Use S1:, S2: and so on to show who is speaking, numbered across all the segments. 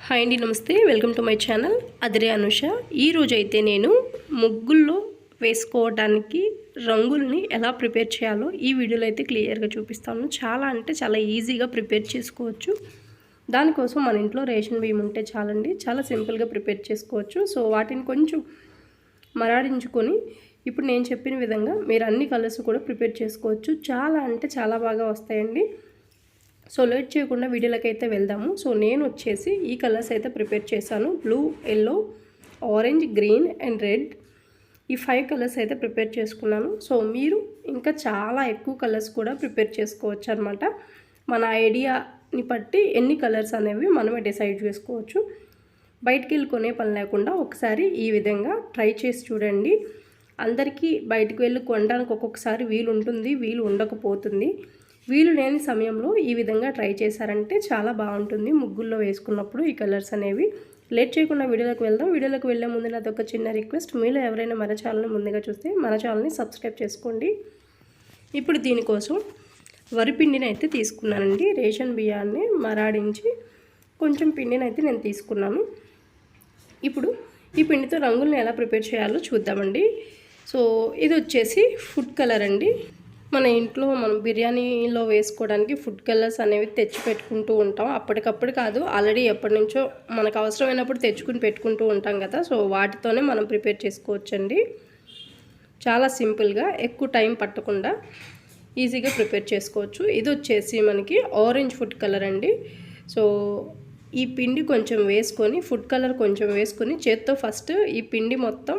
S1: Hi అండి, నమస్తే. Welcome to my channel అదిరే అనుష. ఈరోజు అయితే నేను ముగ్గుల్లో వేసుకోవడానికి రంగుల్ని ఎలా ప్రిపేర్ చేయాలో ఈ వీడియోలో అయితే క్లియర్గా చూపిస్తాను. చాలా అంటే చాలా ఈజీగా ప్రిపేర్ చేసుకోవచ్చు. దానికోసం మన ఇంట్లో రేషన్ బియ్యం ఉంటే చాలండి, చాలా సింపుల్గా ప్రిపేర్ చేసుకోవచ్చు. సో వాటిని కొంచెం మరాడించుకొని ఇప్పుడు నేను చెప్పిన విధంగా మీరు అన్ని కలర్స్ కూడా ప్రిపేర్ చేసుకోవచ్చు. చాలా అంటే చాలా బాగా వస్తాయండి. సో లేట్ చేయకుండా వీడియోలోకి అయితే వెళ్దాము. సో నేను వచ్చేసి ఈ కలర్స్ అయితే ప్రిపేర్ చేశాను. Blue, yellow, orange, green and red, ఈ 5 కలర్స్ అయితే ప్రిపేర్ చేసుకున్నాను. సో మీరు ఇంకా చాలా ఎక్కువ కలర్స్ కూడా ప్రిపేర్ చేసుకోవచ్చు అనమాట. మన ఐడియాని బట్టి ఎన్ని కలర్స్ అనేవి మనమే డిసైడ్ చేసుకోవచ్చు. బయటికి వెళ్ళి కొనే పని లేకుండా ఒకసారి ఈ విధంగా ట్రై చేసి చూడండి. అందరికీ బయటికి వెళ్ళి కొనడానికి ఒక్కొక్కసారి వీలు ఉంటుంది, వీలు ఉండకపోతుంది. వీలు లేని సమయంలో ఈ విధంగా ట్రై చేశారంటే చాలా బాగుంటుంది ముగ్గుల్లో వేసుకున్నప్పుడు ఈ కలర్స్ అనేవి. లేట్ చేయకుండా వీడియోలోకి వెళ్దాం. వీడియోలోకి వెళ్ళే ముందు నాది ఒక చిన్న రిక్వెస్ట్, మీలో ఎవరైనా మన ఛానల్ని ముందుగా చూస్తే మన ఛానల్ని సబ్స్క్రైబ్ చేసుకోండి. ఇప్పుడు దీనికోసం వరిపిండిని అయితే తీసుకున్నానండి. రేషన్ బియ్యాన్ని మరాడించి కొంచెం పిండిని అయితే నేను తీసుకున్నాను. ఇప్పుడు ఈ పిండితో రంగుల్ని ఎలా ప్రిపేర్ చేయాలో చూద్దామండి. సో ఇది వచ్చేసి ఫుడ్ కలర్ అండి. మన ఇంట్లో మనం బిర్యానీలో వేసుకోవడానికి ఫుడ్ కలర్స్ అనేవి తెచ్చి పెట్టుకుంటూ ఉంటాం. అప్పటికప్పుడు కాదు, ఆల్రెడీ ఎప్పటి నుంచో మనకు అవసరమైనప్పుడు తెచ్చుకుని పెట్టుకుంటూ ఉంటాం కదా. సో వాటితోనే మనం ప్రిపేర్ చేసుకోవచ్చండి. చాలా సింపుల్గా, ఎక్కువ టైం పట్టకుండా ఈజీగా ప్రిపేర్ చేసుకోవచ్చు. ఇది వచ్చేసి మనకి ఆరెంజ్ ఫుడ్ కలర్ అండి. సో ఈ పిండి కొంచెం వేసుకొని, ఫుడ్ కలర్ కొంచెం వేసుకొని చేత్తో ఫస్ట్ ఈ పిండి మొత్తం,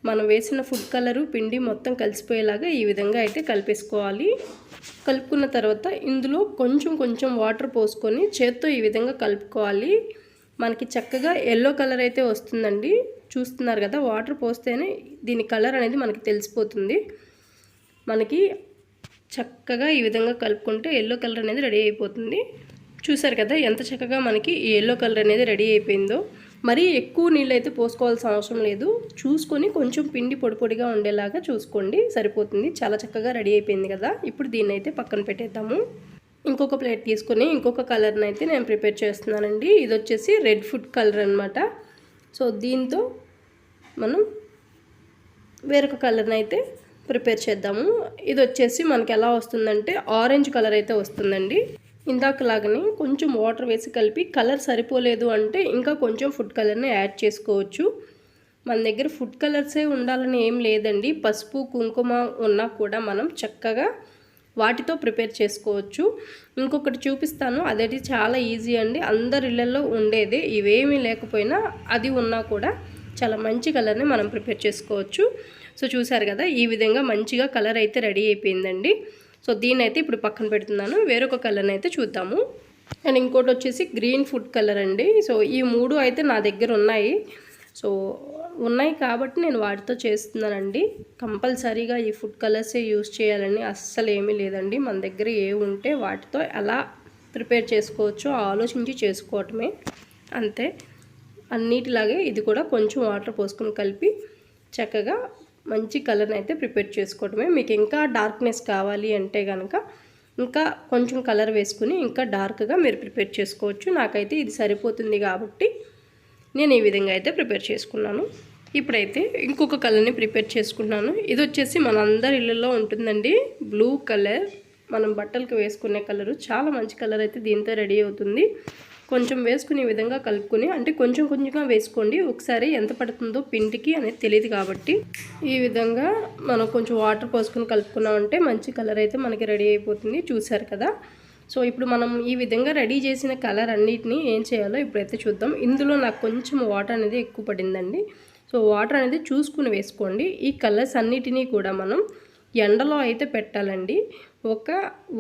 S1: మనం వేసిన ఫుడ్ కలరు పిండి మొత్తం కలిసిపోయేలాగా ఈ విధంగా అయితే కలిపేసుకోవాలి. కలుపుకున్న తర్వాత ఇందులో కొంచెం కొంచెం వాటర్ పోసుకొని చేత్తో ఈ విధంగా కలుపుకోవాలి. మనకి చక్కగా ఎల్లో కలర్ అయితే వస్తుందండి. చూస్తున్నారు కదా, వాటర్ పోస్తేనే దీని కలర్ అనేది మనకి తెలిసిపోతుంది. మనకి చక్కగా ఈ విధంగా కలుపుకుంటే ఎల్లో కలర్ అనేది రెడీ అయిపోతుంది. చూసారు కదా ఎంత చక్కగా మనకి ఈ ఎల్లో కలర్ అనేది రెడీ అయిపోయిందో. మరీ ఎక్కువ నీళ్ళు అయితే పోసుకోవాల్సిన అవసరం లేదు. చూసుకొని కొంచెం పిండి పొడి పొడిగా ఉండేలాగా చూసుకోండి, సరిపోతుంది. చాలా చక్కగా రెడీ అయిపోయింది కదా. ఇప్పుడు దీన్ని అయితే పక్కన పెట్టేద్దాము. ఇంకొక ప్లేట్ తీసుకొని ఇంకొక కలర్ని అయితే నేను ప్రిపేర్ చేస్తున్నానండి. ఇది వచ్చేసి రెడ్ ఫుడ్ కలర్ అనమాట. సో దీంతో మనం వేరొక కలర్ని అయితే ప్రిపేర్ చేద్దాము. ఇది వచ్చేసి మనకి ఎలా వస్తుందంటే ఆరెంజ్ కలర్ అయితే వస్తుందండి. ఇందాకలాగనే కొంచెం వాటర్ వేసి కలిపి కలర్ సరిపోలేదు అంటే ఇంకా కొంచెం ఫుడ్ కలర్ని యాడ్ చేసుకోవచ్చు. మన దగ్గర ఫుడ్ కలర్సే ఉండాలని ఏం లేదండి. పసుపు, కుంకుమ ఉన్నా కూడా మనం చక్కగా వాటితో ప్రిపేర్ చేసుకోవచ్చు. ఇంకొకటి చూపిస్తాను, అదేంటి చాలా ఈజీ అండి. అందరి ఇళ్ళల్లో ఉండేదే. ఇవేమీ లేకపోయినా అది ఉన్నా కూడా చాలా మంచి కలర్ని మనం ప్రిపేర్ చేసుకోవచ్చు. సో చూసారు కదా, ఈ విధంగా మంచిగా కలర్ అయితే రెడీ అయిపోయిందండి. సో దీన్ని అయితే ఇప్పుడు పక్కన పెడుతున్నాను. వేరొక కలర్ని అయితే చూద్దాము. అండ్ ఇంకోటి వచ్చేసి గ్రీన్ ఫుడ్ కలర్ అండి. సో ఈ 3 అయితే నా దగ్గర ఉన్నాయి. సో ఉన్నాయి కాబట్టి నేను వాటితో చేస్తున్నానండి. కంపల్సరీగా ఈ ఫుడ్ కలర్సే యూజ్ చేయాలని అస్సలు ఏమీ లేదండి. మన దగ్గర ఏ ఉంటే వాటితో ఎలా ప్రిపేర్ చేసుకోవచ్చో ఆలోచించి చేసుకోవటమే, అంతే. అన్నిటిలాగే ఇది కూడా కొంచెం వాటర్ పోసుకొని కలిపి చక్కగా మంచి కలర్ని అయితే ప్రిపేర్ చేసుకోవటమే. మీకు ఇంకా డార్క్నెస్ కావాలి అంటే కనుక ఇంకా కొంచెం కలర్ వేసుకుని ఇంకా డార్క్గా మీరు ప్రిపేర్ చేసుకోవచ్చు. నాకైతే ఇది సరిపోతుంది కాబట్టి నేను ఈ విధంగా అయితే ప్రిపేర్ చేసుకున్నాను. ఇప్పుడైతే ఇంకొక కలర్ని ప్రిపేర్ చేసుకున్నాను. ఇది వచ్చేసి మనందరి ఇళ్ళల్లో ఉంటుందండి, బ్లూ కలర్. మనం బట్టలకు వేసుకునే కలరు. చాలా మంచి కలర్ అయితే దీంతో రెడీ అవుతుంది. కొంచెం వేసుకునే విధంగా కలుపుకొని, అంటే కొంచెం కొంచెంగా వేసుకోండి. ఒకసారి ఎంత పడుతుందో పిండికి అనేది తెలియదు కాబట్టి ఈ విధంగా మనం కొంచెం వాటర్ పోసుకొని కలుపుకున్నామంటే మంచి కలర్ అయితే మనకి రెడీ అయిపోతుంది. చూసారు కదా. సో ఇప్పుడు మనం ఈ విధంగా రెడీ చేసిన కలర్ అన్నిటినీ ఏం చేయాలో ఇప్పుడైతే చూద్దాం. ఇందులో నాకు కొంచెం వాటర్ అనేది ఎక్కువ పడిందండి. సో వాటర్ అనేది చూసుకుని వేసుకోండి. ఈ కలర్స్ అన్నిటినీ కూడా మనం ఎండలో అయితే పెట్టాలండి. ఒక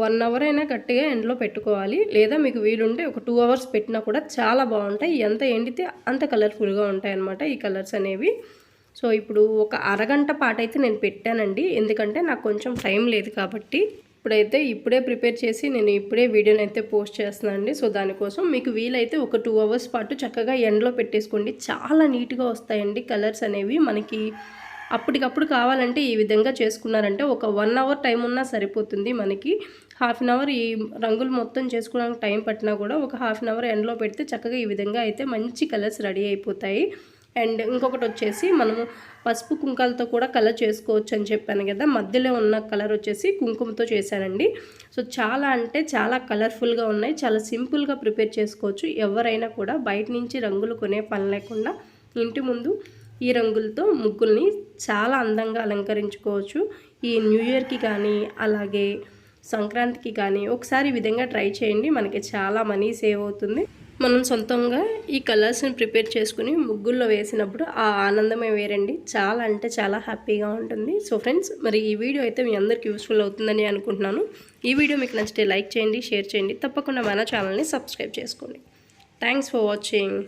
S1: 1 అవర్ అయినా గట్టిగా ఎండలో పెట్టుకోవాలి. లేదా మీకు వీలుంటే ఒక 2 అవర్స్ పెట్టినా కూడా చాలా బాగుంటాయి. ఎంత ఎండితే అంత కలర్ఫుల్గా ఉంటాయి అన్నమాట ఈ కలర్స్ అనేవి. సో ఇప్పుడు ఒక అరగంట పాటు అయితే నేను పెట్టానండి, ఎందుకంటే నాకు కొంచెం టైం లేదు కాబట్టి. ఇప్పుడే ప్రిపేర్ చేసి నేను ఇప్పుడే వీడియోని అయితే పోస్ట్ చేస్తున్నానండి. సో దానికోసం మీకు వీలైతే ఒక 2 అవర్స్ పాటు చక్కగా ఎండలో పెట్టేసుకోండి. చాలా నీట్గా వస్తాయండి కలర్స్ అనేవి. మనకి అప్పటికప్పుడు కావాలంటే ఈ విధంగా చేసుకున్నారంటే ఒక 1 అవర్ టైం ఉన్నా సరిపోతుంది మనకి. హాఫ్ అన్ అవర్ ఈ రంగులు మొత్తం చేసుకోవడానికి టైం పట్టినా కూడా ఒక హాఫ్ అన్ అవర్ ఎండలో పెడితే చక్కగా ఈ విధంగా అయితే మంచి కలర్స్ రెడీ అయిపోతాయి. అండ్ ఇంకొకటి వచ్చేసి మనము పసుపు కుంకాలతో కూడా కలర్ చేసుకోవచ్చు అని చెప్పాను కదా. మధ్యలో ఉన్న కలర్ వచ్చేసి కుంకుమతో చేశానండి. సో చాలా అంటే చాలా కలర్ఫుల్గా ఉన్నాయి. చాలా సింపుల్గా ప్రిపేర్ చేసుకోవచ్చు. ఎవరైనా కూడా బయట నుంచి రంగులు కొనే పని లేకుండా ఇంటి ముందు ఈ రంగులతో ముగ్గుల్ని చాలా అందంగా అలంకరించుకోవచ్చు. ఈ న్యూ ఇయర్కి కానీ అలాగే సంక్రాంతికి కానీ ఒకసారి ఈ విధంగా ట్రై చేయండి. మనకి చాలా మనీ సేవ్ అవుతుంది. మనం సొంతంగా ఈ కలర్స్ని ప్రిపేర్ చేసుకుని ముగ్గుల్లో వేసినప్పుడు ఆ ఆనందమే వేరండి. చాలా అంటే చాలా హ్యాపీగా ఉంటుంది. సో ఫ్రెండ్స్, మరి ఈ వీడియో అయితే మీ అందరికీ యూస్ఫుల్ అవుతుందని అనుకుంటున్నాను. ఈ వీడియో మీకు నచ్చితే లైక్ చేయండి, షేర్ చేయండి. తప్పకుండా మన ఛానల్ని సబ్స్క్రైబ్ చేసుకోండి. Thanks for watching.